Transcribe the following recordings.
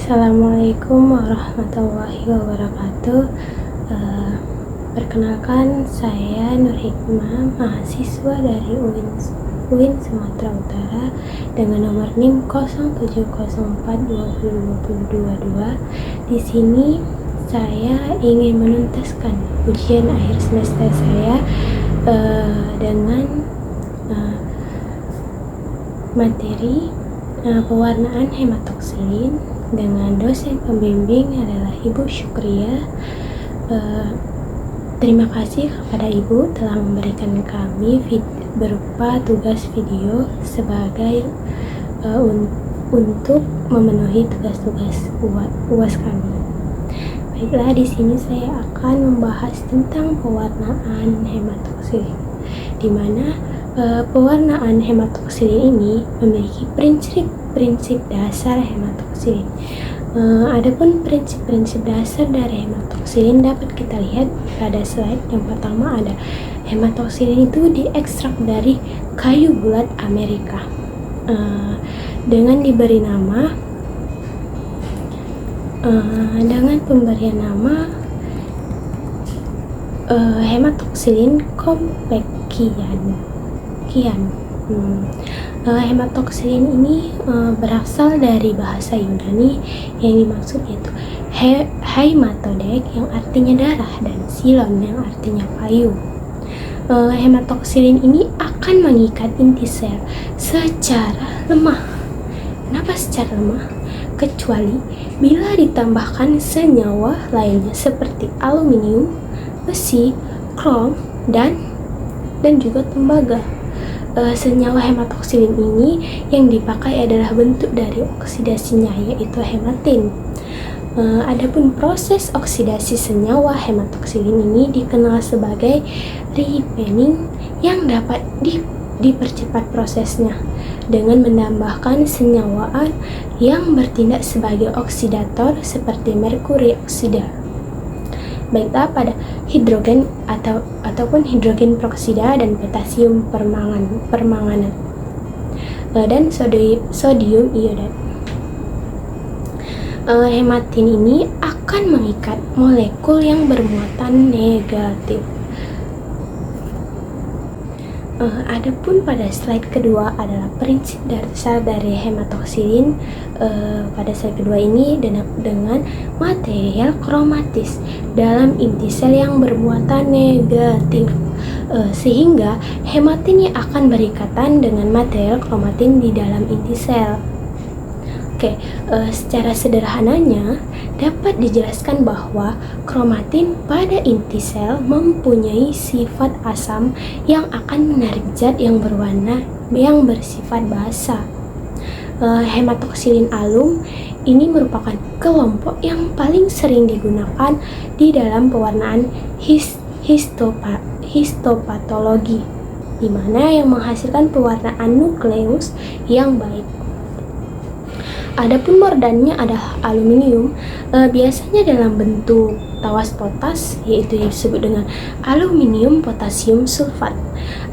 Assalamualaikum warahmatullahi wabarakatuh. Perkenalkan, saya Nur Hikmah, mahasiswa dari UIN Sumatera Utara dengan nomor NIM 0704202022. Di sini saya ingin menuntaskan ujian akhir semester saya dengan materi pewarnaan hematoksilin dengan dosen pembimbing adalah Ibu Syukria. Terima kasih kepada Ibu telah memberikan kami berupa tugas video sebagai untuk memenuhi tugas-tugas UAS kami. Baiklah, di sini saya akan membahas tentang pewarnaan hematoksilin, di mana pewarnaan hematoksilin ini memiliki prinsip dasar hematoksilin. Adapun prinsip dasar dari hematoksilin dapat kita lihat pada slide. Yang pertama ada hematoksilin itu diekstrak dari kayu bulat Amerika dengan diberi nama dengan pemberian nama hematoksilin kompleksion. Hematoksilin ini berasal dari bahasa Yunani yang dimaksud yaitu hematodek yang artinya darah dan silon yang artinya kayu. Hematoksilin ini akan mengikat inti sel secara lemah. Kenapa secara lemah? Kecuali bila ditambahkan senyawa lainnya seperti aluminium, besi, krom, dan juga tembaga. Senyawa hematoksilin ini yang dipakai adalah bentuk dari oksidasinya, yaitu hematin. Adapun proses oksidasi senyawa hematoksilin ini dikenal sebagai ripening yang dapat dipercepat prosesnya dengan menambahkan senyawa yang bertindak sebagai oksidator seperti merkuri oksida. Baiklah pada hidrogen ataupun hidrogen peroksida dan potasium permanganat dan sodium iodat. Hematin ini akan mengikat molekul yang bermuatan negatif. Adapun pada slide kedua adalah prinsip dasar dari hematoksilin. Pada slide kedua ini dengan material kromatis dalam inti sel yang bermuatan negatif, sehingga hematin akan berikatan dengan material kromatin di dalam inti sel. Secara sederhananya dapat dijelaskan bahwa kromatin pada inti sel mempunyai sifat asam yang akan menarik zat yang berwarna yang bersifat basa. Hematoksilin alum ini merupakan kelompok yang paling sering digunakan di dalam pewarnaan histopatologi, di mana yang menghasilkan pewarnaan nukleus yang baik. Adapun mordannya adalah aluminium, biasanya dalam bentuk tawas potas, yaitu disebut dengan aluminium potasium sulfat,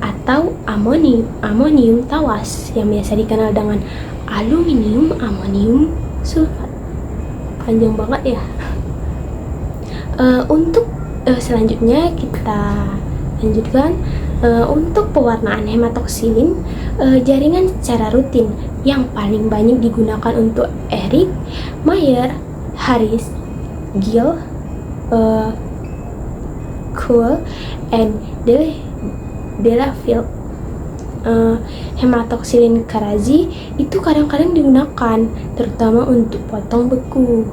atau amonium tawas yang biasa dikenal dengan aluminium amonium sulfat. Panjang banget ya. Untuk selanjutnya kita lanjutkan. Untuk pewarnaan hematoksilin, jaringan secara rutin yang paling banyak digunakan untuk Erik, Mayer, Harris, Gill, Kuhl, and Delafield. Hematoksilin Karazi itu kadang-kadang digunakan terutama untuk potong beku.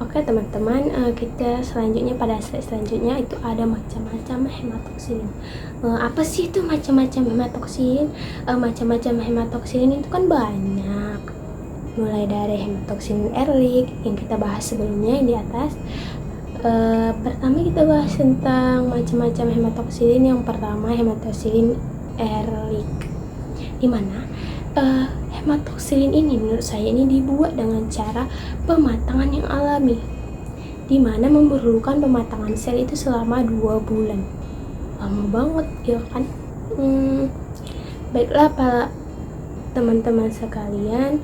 Oke teman-teman, kita selanjutnya pada slide selanjutnya itu ada macam-macam hematoksilin. Apa sih itu macam-macam hematoksilin? Macam-macam hematoksilin itu kan banyak, mulai dari hematoksilin Ehrlich yang kita bahas sebelumnya yang di atas. Pertama kita bahas tentang macam-macam hematoksilin. Yang pertama hematoksilin Ehrlich, di mana hematoksilin ini menurut saya ini dibuat dengan cara pematangan yang alami, di mana memerlukan pematangan sel itu selama 2 bulan. Lama banget ya kan. Baiklah teman-teman sekalian,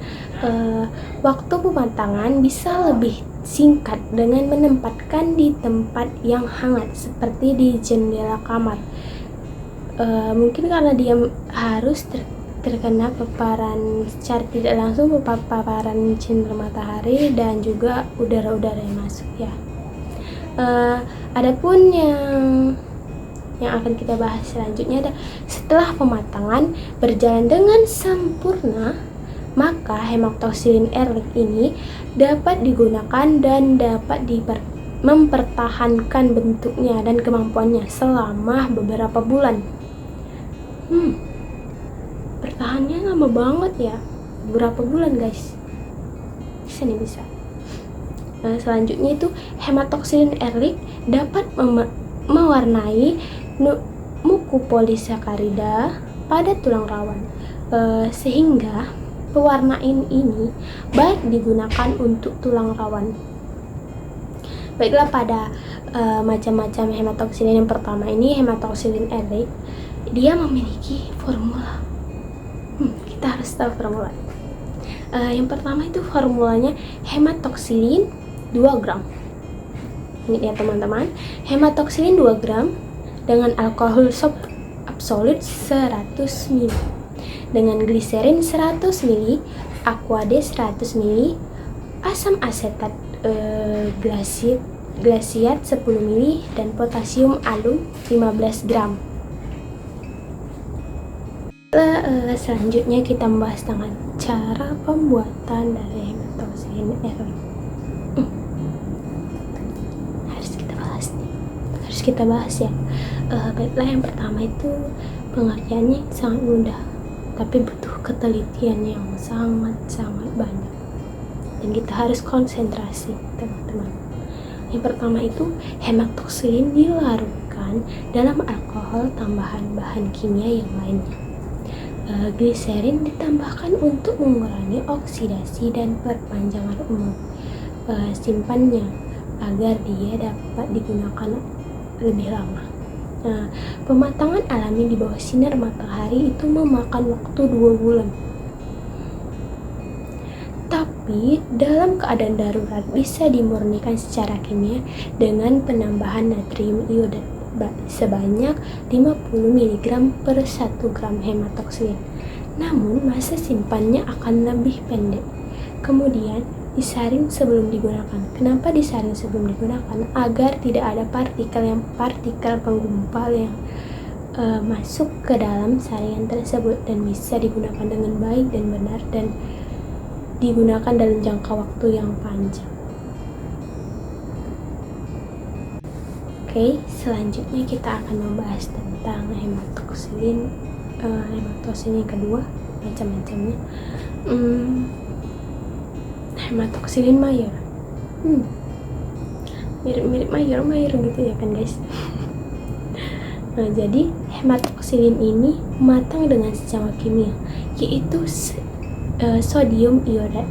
waktu pematangan bisa lebih singkat dengan menempatkan di tempat yang hangat seperti di jendela kamar. Mungkin karena dia harus terkena paparan secara tidak langsung, paparan sinar matahari dan juga udara-udara yang masuk ya. Adapun yang akan kita bahas selanjutnya adalah setelah pematangan berjalan dengan sempurna, maka hematoxylin Ehrlich ini dapat digunakan dan dapat mempertahankan bentuknya dan kemampuannya selama beberapa bulan. Bertahannya lama banget ya, berapa bulan guys? Bisa. Selanjutnya itu hematoxylin Ehrlich dapat mewarnai mukopolisakarida pada tulang rawan, sehingga pewarnaan ini baik digunakan untuk tulang rawan. Baiklah, pada macam-macam hematoxylin yang pertama ini, hematoxylin Ehrlich, dia memiliki formula. Kita harus tahu formula. Yang pertama itu formulanya hematoxylin 2 gram. Ini ya teman-teman, hematoxylin 2 gram dengan alkohol absolut 100 ml, dengan gliserin 100 ml, aquade 100 ml, asam asetat glasiat 10 ml, dan potasium alum 15 gram. Selanjutnya kita membahas tentang cara pembuatan dari hematoxylin Ehrlich. Harus kita bahas ya. Baiklah, yang pertama itu pengertiannya sangat mudah, tapi butuh ketelitian yang sangat banyak, dan kita harus konsentrasi teman-teman. Yang pertama itu, hematoxylin dilarutkan dalam alkohol tambahan bahan kimia yang lainnya. Gliserin ditambahkan untuk mengurangi oksidasi dan perpanjangan umur simpannya agar dia dapat digunakan lebih lama. Pematangan alami di bawah sinar matahari itu memakan waktu 2 bulan. Tapi dalam keadaan darurat bisa dimurnikan secara kimia dengan penambahan natrium iodat sebanyak 50 mg per 1 gram hematoxylin. Namun masa simpannya akan lebih pendek. Kemudian disaring sebelum digunakan. Kenapa disaring sebelum digunakan? Agar tidak ada partikel penggumpal yang masuk ke dalam saringan tersebut dan bisa digunakan dengan baik dan benar dan digunakan dalam jangka waktu yang panjang. Oke, selanjutnya kita akan membahas tentang hematoxylin yang kedua, macam-macamnya. Hematoxylin Mayer, mirip-mirip Mayer gitu ya kan guys. Jadi hematoxylin ini matang dengan senyawa kimia, yaitu sodium iodat.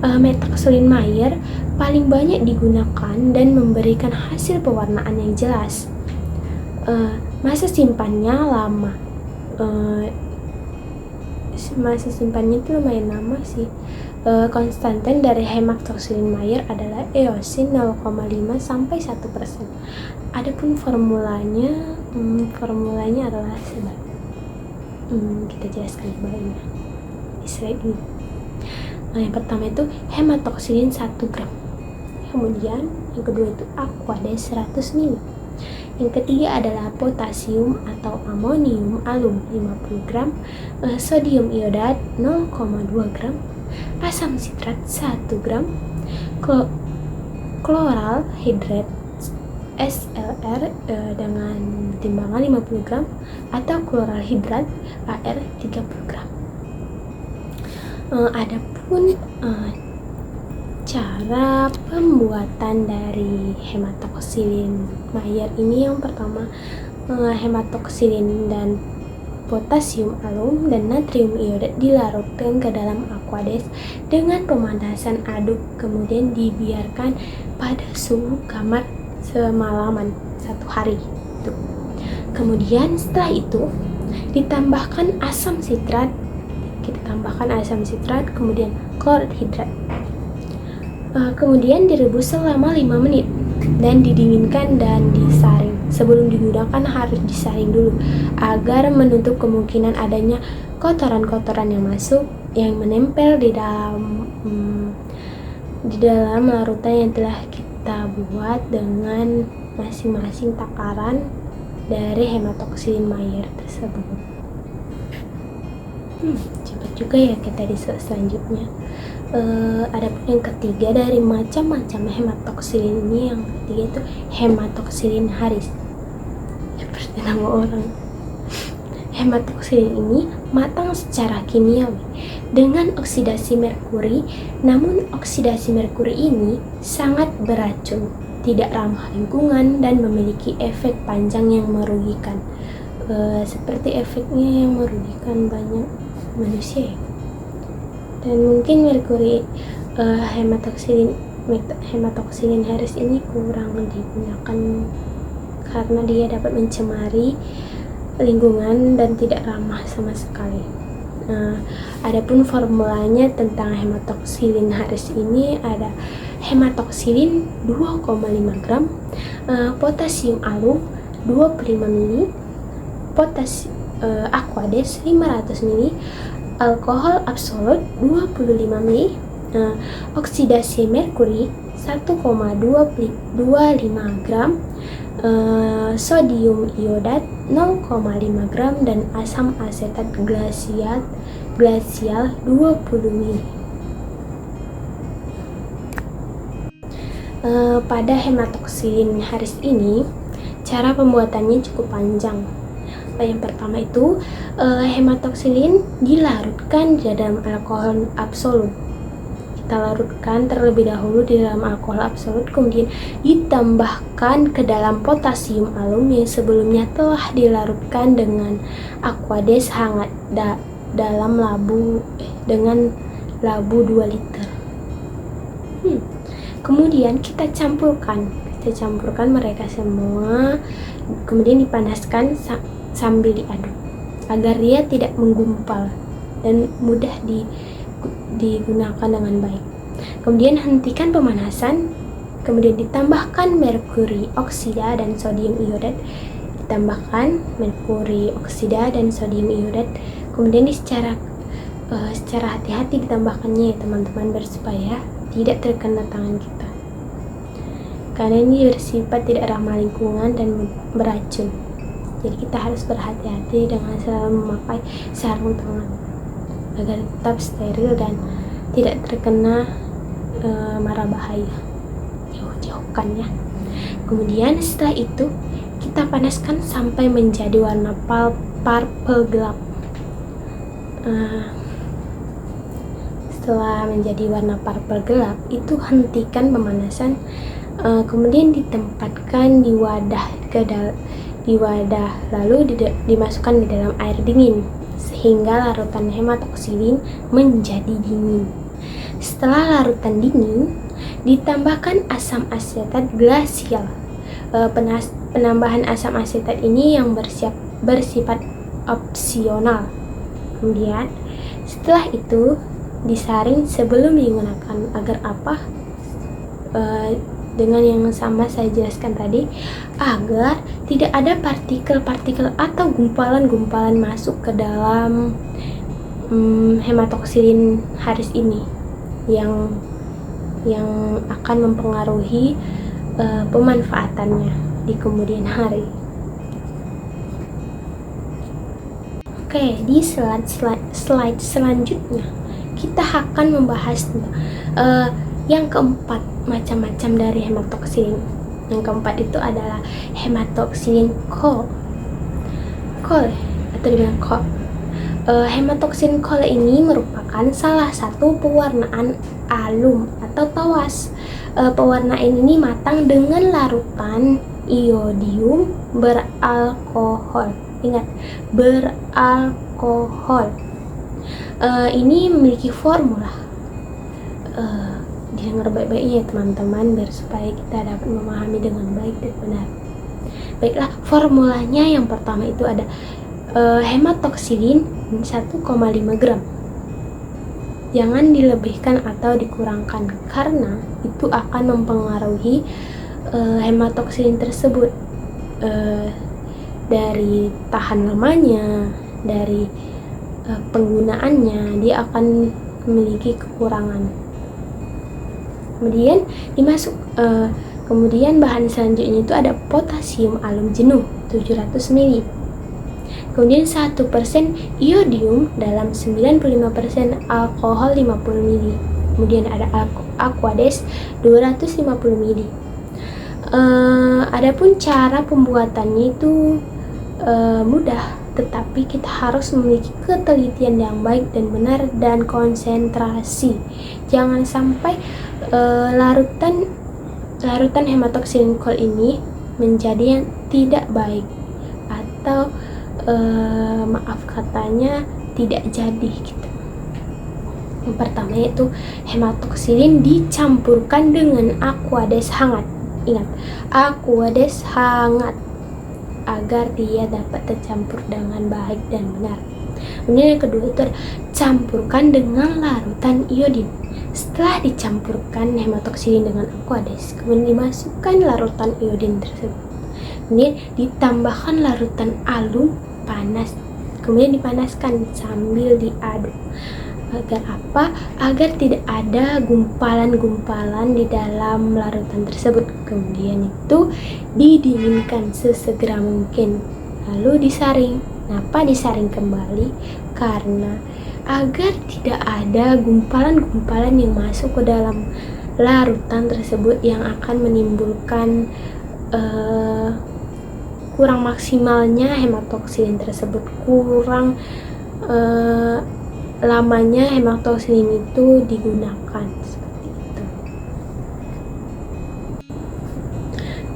Hematoxylin Mayer paling banyak digunakan dan memberikan hasil pewarnaan yang jelas. Masa simpannya lama. Masa simpannya itu lumayan lama sih. Konstantan dari hematoxylin Mayer adalah eosin 0,5 sampai 1%. Adapun formulanya adalah sebagai kita jelaskan di bawahnya di slide ini. Yang pertama itu hematoxylin 1 gram. Kemudian yang kedua itu aquade 100 ml. Yang ketiga adalah potasium atau amonium alum 50 gram, sodium iodat 0,2 gram, asam sitrat 1 gram, chloral hidrat SLR dengan timbangan 50 gram atau chloral hidrat AR 30 gram. Adapun cara pembuatan dari hematoxylin Mayer ini, yang pertama hematoxylin dan potasium alum dan natrium iodat dilarutkan ke dalam aqueous dengan pemanasan aduk, kemudian dibiarkan pada suhu kamar semalaman 1 hari. Kemudian setelah itu ditambahkan asam sitrat, kita ditambahkan asam sitrat, kemudian klorhidrat. Kemudian direbus selama 5 menit dan didinginkan dan disaring. Sebelum digunakan harus disaring dulu agar menutup kemungkinan adanya kotoran-kotoran yang masuk yang menempel di dalam larutan yang telah kita buat dengan masing-masing takaran dari hematoksin Mayer tersebut. Cepat juga ya kita di selanjutnya. Ada pun yang ketiga dari macam-macam hematoksilin ini, yang ketiga itu hematoksilin Harris, seperti nama orang. Hematoksilin ini matang secara kimiawi dengan oksidasi merkuri, namun oksidasi merkuri ini sangat beracun, tidak ramah lingkungan, dan memiliki efek panjang yang merugikan, seperti efeknya yang merugikan banyak manusia ya. Dan mungkin merkuri hematoksilin Harris ini kurang digunakan karena dia dapat mencemari lingkungan dan tidak ramah sama sekali. Adapun formulanya tentang hematoksilin Harris ini ada hematoksilin 2,5 gram, potasium alum 25 ml, Aquades 500 ml, alkohol absolut 25 ml, oksidasi merkuri 1,25 gram, sodium iodat 0,5 gram, dan asam asetat glasial 20 ml. Pada hematoksilin Harris ini cara pembuatannya cukup panjang. Yang pertama itu hematoksilin dilarutkan di dalam alkohol absolut. Kita larutkan terlebih dahulu di dalam alkohol absolut, kemudian ditambahkan ke dalam potasium alum yang sebelumnya telah dilarutkan dengan Aquades hangat dalam dengan labu 2 liter. Kemudian kita campurkan mereka semua, kemudian dipanaskan sambil diaduk agar dia tidak menggumpal dan mudah digunakan dengan baik. Kemudian hentikan pemanasan, kemudian ditambahkan merkuri oksida dan sodium iodat, kemudian secara hati-hati ditambahkannya ya teman-teman, supaya tidak terkena tangan kita, karena ini bersifat tidak ramah lingkungan dan beracun. Jadi kita harus berhati-hati dengan selalu memakai sarung tangan agar tetap steril dan tidak terkena mara bahaya. Jauhkan ya. Kemudian setelah itu kita panaskan sampai menjadi warna purple gelap. Setelah menjadi warna purple gelap itu hentikan pemanasan, kemudian ditempatkan di wadah lalu dimasukkan di dalam air dingin sehingga larutan hematoksilin menjadi dingin. Setelah larutan dingin, ditambahkan asam asetat glasial. Penambahan asam asetat ini yang bersifat opsional. Kemudian setelah itu disaring sebelum digunakan agar apa? Dengan yang sama saya jelaskan tadi, agar tidak ada partikel-partikel atau gumpalan-gumpalan masuk ke dalam hematoksilin Harris ini yang akan mempengaruhi pemanfaatannya di kemudian hari. Oke, di slide selanjutnya kita akan membahas tentang yang keempat macam-macam dari hematoksilin. Yang keempat itu adalah hematoksilin CoL atau dibilang CoL. Hematoksilin CoL ini merupakan salah satu pewarnaan alum atau tawas. Pewarnaan ini matang dengan larutan iodium beralkohol. Ingat, beralkohol. Ini memiliki formula. Dengar baik-baiknya ya teman-teman, biar supaya kita dapat memahami dengan baik dan benar. Baiklah, formulanya yang pertama itu ada hematoksilin 1,5 gram. jangan dilebihkan atau dikurangkan karena itu akan mempengaruhi hematoksin tersebut dari tahan lamanya, dari penggunaannya dia akan memiliki kekurangan. Kemudian bahan selanjutnya itu ada potasium alum jenuh 700 ml. Kemudian 1% iodium dalam 95% alkohol 50 ml. Kemudian ada Aquades 250 ml. Adapun cara pembuatannya itu mudah, tetapi kita harus memiliki ketelitian yang baik dan benar dan konsentrasi. Jangan sampai larutan hematoksilin ini menjadi yang tidak baik atau maaf katanya tidak jadi gitu. Yang pertama yaitu hematoksilin dicampurkan dengan Aquades hangat. Ingat, Aquades hangat agar dia dapat tercampur dengan baik dan benar. Kemudian yang kedua itu campurkan dengan larutan iodin. Setelah dicampurkan hematoksilin dengan Aquades, kemudian dimasukkan larutan iodin tersebut. Kemudian ditambahkan larutan alum panas. Kemudian dipanaskan sambil diaduk. Agar apa? Agar tidak ada gumpalan-gumpalan di dalam larutan tersebut. Kemudian itu didinginkan sesegera mungkin. Lalu disaring. Kenapa disaring kembali? Karena agar tidak ada gumpalan-gumpalan yang masuk ke dalam larutan tersebut yang akan menimbulkan kurang maksimalnya hematoksilin tersebut, kurang lamanya hematoksilin itu digunakan seperti itu.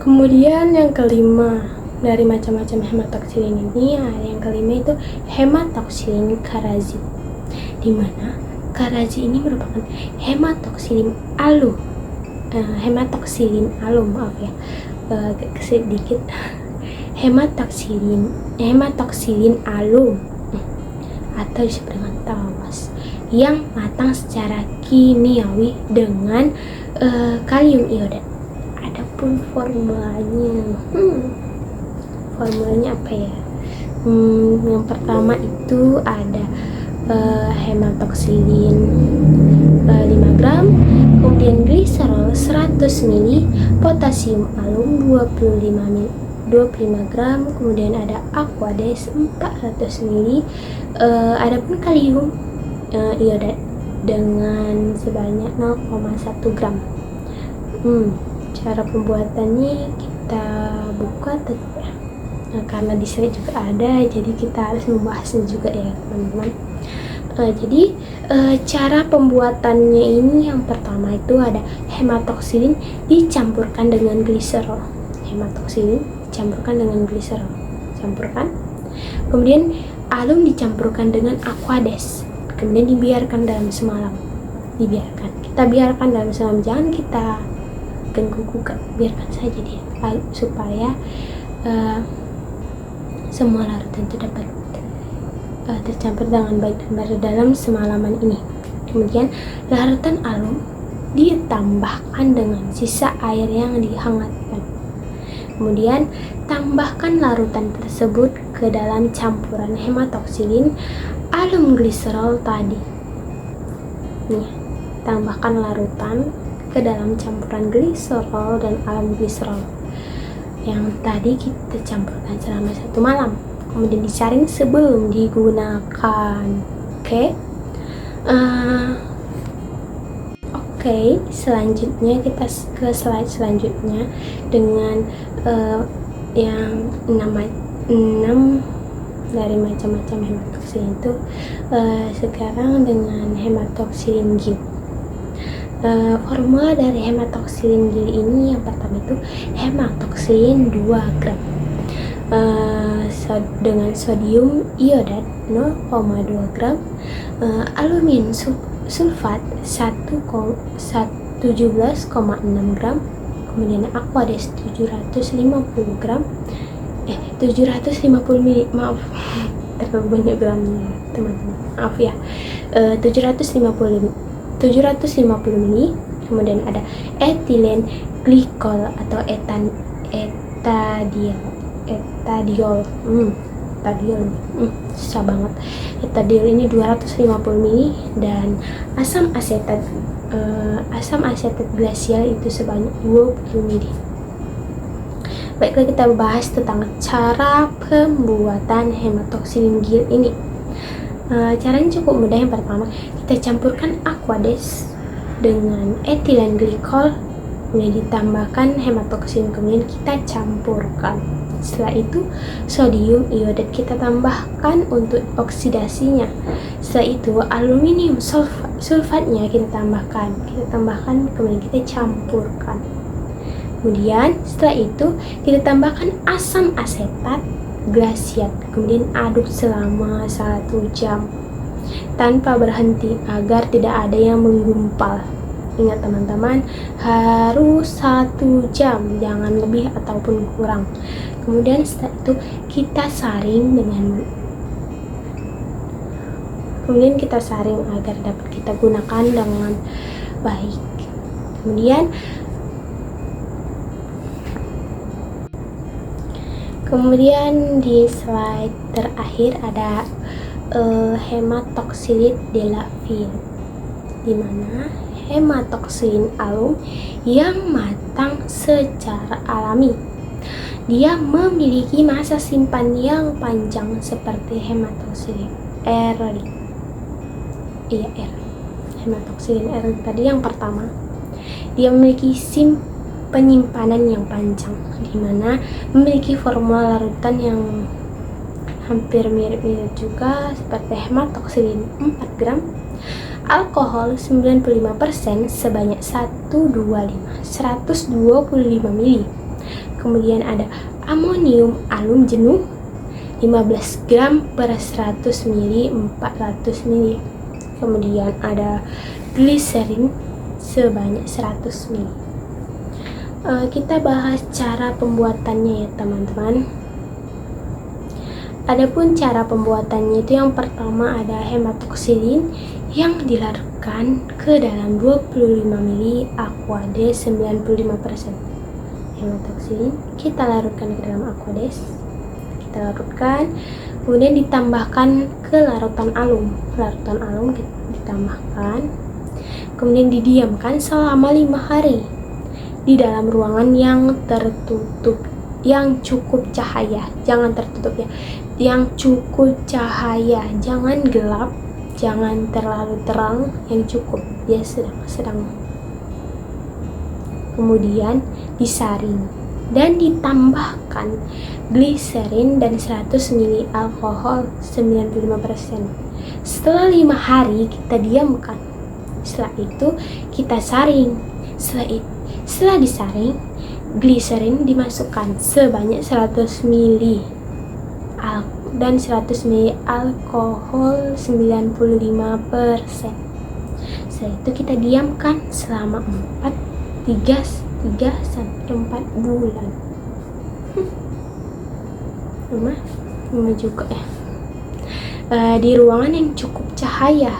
Kemudian yang kelima dari macam-macam hematoksilin ini, yang kelima itu hematoksilin karazi, di mana karazi ini merupakan hematoksilin alum, agak sedikit hematoksilin alum atau disebut dengan tawas yang matang secara kimiawi dengan kalium iodat. Adapun formulanya apa ya? Yang pertama itu ada hematoksilin 5 gram, kemudian gliserol 100 ml, potasium alum 25 gram, kemudian ada Aquades 400 ml, adapun kalium iodat dengan sebanyak 0,1 gram. Cara pembuatannya kita buka ya. Karena di sini juga ada, jadi kita harus membahasnya juga ya teman-teman. Jadi cara pembuatannya ini yang pertama itu ada hematoksilin dicampurkan dengan gliserol. Campurkan. Kemudian alum dicampurkan dengan Aquades. Kemudian dibiarkan dalam semalam. Kita biarkan dalam semalam, jangan kita ganggu-gugat, biarkan saja dia supaya semua larutan itu dapat tercampur dengan baik dan benar dalam semalaman ini. Kemudian larutan alum ditambahkan dengan sisa air yang dihangatkan. Kemudian tambahkan larutan tersebut ke dalam campuran hematoksilin alum gliserol tadi. Tambahkan larutan ke dalam campuran gliserol dan alum gliserol yang tadi kita campurkan selama 1 malam. Kemudian disaring sebelum digunakan. Oke, selanjutnya kita ke slide selanjutnya dengan yang 6 dari macam-macam hematoksilin itu. Sekarang dengan hematoksilin G. Formula dari hematoksilin G ini yang pertama itu hematoksilin 2 gram dengan sodium iodat 0,2 gram, aluminium sulfat 17,6 gram, kemudian Aquades 750 gram 750 ml, maaf terlalu banyak gramnya teman-teman, maaf ya. 750 mili. Kemudian ada etilen glikol atau etadiol. Susah banget. Etadiol ini 250 mili dan asam asetat glasial itu sebanyak 20 mili. Baiklah, kita bahas tentang cara pembuatan hematoksilin gel ini. Caranya cukup mudah. Yang pertama, kita campurkan Aquades dengan etilen glikol, kemudian ditambahkan hematoksilin, kemudian kita campurkan. Setelah itu sodium iodat kita tambahkan untuk oksidasinya. Setelah itu aluminium sulfatnya kita tambahkan, kemudian kita campurkan. Kemudian setelah itu kita tambahkan asam asetat glasiat, kemudian aduk selama 1 jam tanpa berhenti agar tidak ada yang menggumpal. Ingat teman-teman, harus 1 jam, jangan lebih ataupun kurang. Kemudian setelah itu kita saring agar dapat kita gunakan dengan baik. Kemudian di slide terakhir ada hematoksilid delafil, di mana hematoksilin alum yang matang secara alami. Dia memiliki masa simpan yang panjang seperti hematoksilin early. Hematoksilin early tadi yang pertama. Dia memiliki penyimpanan yang panjang, di mana memiliki formula larutan yang hampir mirip-mirip juga seperti hematoksilin 4 gram, alkohol 95% sebanyak 125 mili. Kemudian ada amonium alum jenuh 15 gram per 100 mili 400 mili. Kemudian ada gliserin sebanyak 100 mili. Kita bahas cara pembuatannya ya teman-teman. Adapun cara pembuatannya itu yang pertama ada hematoksilin yang dilarutkan ke dalam 25 mili Aquades 95%. Hematoksilin kita larutkan ke dalam Aquades, kemudian ditambahkan ke larutan alum ditambahkan, kemudian didiamkan selama 5 hari di dalam ruangan yang tertutup, yang cukup cahaya, jangan tertutup ya, yang cukup cahaya, jangan gelap, jangan terlalu terang, yang cukup ya, sedang. Kemudian disaring dan ditambahkan gliserin dan 100 mili alkohol 95%. Setelah 5 hari kita diamkan. Setelah itu kita saring. Setelah disaring, gliserin dimasukkan sebanyak 100 mili dan 100 mili alkohol 95%. Setelah itu kita diamkan selama 3 sampai 4 bulan. Lama juga ya. Di ruangan yang cukup cahaya.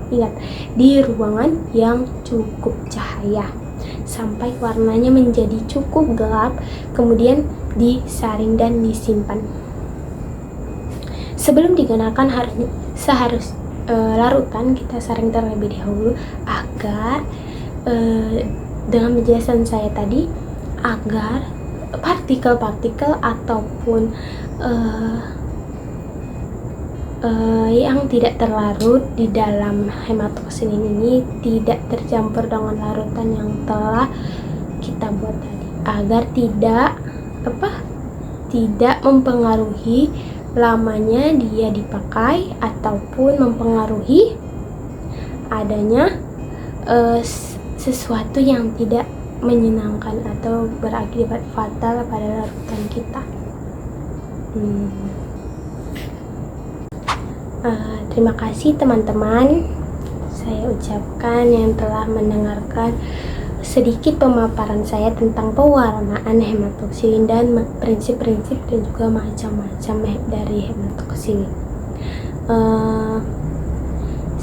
Ingat, di ruangan yang cukup cahaya sampai warnanya menjadi cukup gelap, kemudian disaring dan disimpan. Sebelum digunakan larutan kita saring terlebih dahulu agar dengan penjelasan saya tadi, agar partikel-partikel ataupun yang tidak terlarut di dalam hematoksilin ini tidak tercampur dengan larutan yang telah kita buat tadi, agar tidak mempengaruhi lamanya dia dipakai ataupun mempengaruhi adanya sesuatu yang tidak menyenangkan atau berakibat fatal pada larutan kita. Terima kasih teman-teman, saya ucapkan yang telah mendengarkan sedikit pemaparan saya tentang pewarnaan hematoksilin dan prinsip-prinsip dan juga macam-macam dari hematoksilin.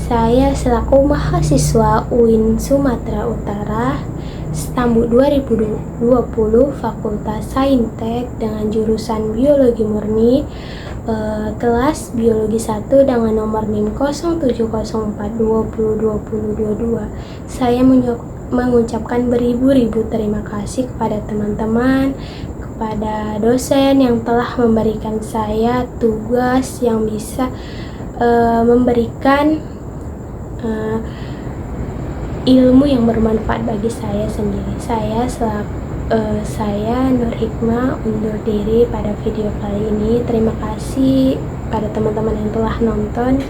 Saya selaku mahasiswa UIN Sumatera Utara Stambu 2020 Fakultas Saintek dengan jurusan Biologi Murni, kelas Biologi 1 dengan nomor NIM 0704202022. Saya mengucapkan beribu-ribu terima kasih kepada teman-teman, kepada dosen yang telah memberikan saya tugas yang bisa memberikan ilmu yang bermanfaat bagi saya sendiri. Saya Nur Hikmah undur diri pada video kali ini. Terima kasih pada teman-teman yang telah nonton.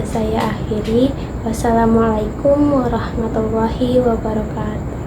Saya akhiri. Wassalamualaikum warahmatullahi wabarakatuh.